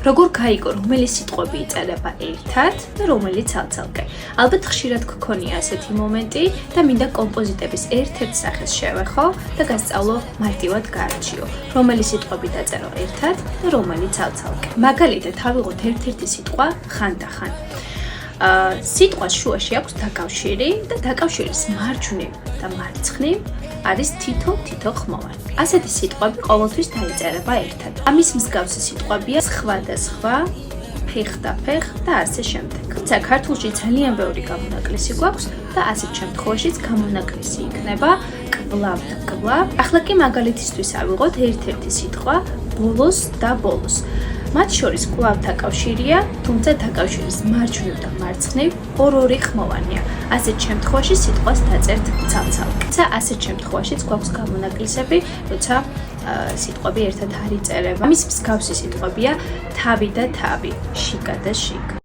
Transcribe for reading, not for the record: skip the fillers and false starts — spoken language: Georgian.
როგორ გაიგო, რომელი სიტყვები იწერება ერთად და რომელი ცალ-ცალკე. ალბათ ხშირად გქონია ასეთი მომენტი და მინდა კომპოზიტების ერთ-ერთ სახეს შევეხო და გასწავლო მარტივად გაარჩიო, რომელი სიტყვები დაწერო ერთად და რომელი ცალ-ცალკე. მაგალითად, ავიღოთ ერთ-ერთი სიტყვა ხანდახან. სიტყვას შუაში აქვს დაკავშირი და დაკავშირის მარჯვნივ და მარცხნივ არის თითო ხმოვანი. ასეთი სიტყვები ყოველთვის დაიწერება ერთად. ამის მსგავსი სიტყვებია სხვა და სხვა, ფეხ და ფეხ და ასე შემდეგ. თუმცა ქართულში ძალიან ბევრი გამონაკლისი გვაქვს და ასეთ შემთხვევაშიც გამონაკლისი იქნება კვლავ და კვლავ. ახლა კი მაგალითისთვის ავიღოთ ერთ-ერთი სიტყვა ბოლოს და ბოლოს. მათ შორის კვლავ დაკავშირია, თუმცა დაკავშირის მარჯვნივ და მარცხნივ ორ-ორი ხმოვანია. ასეთ შემთხვევაში სიტყვას დაწერთ ცალ-ცალკე. და ასეთ შემთხვევაშიც გვაქვს გამონაკლისები, როცა სიტყვები ერთად არ იწერება. ამის მსგავსი სიტყვებია თავი და თავი, შიგა და შიგ.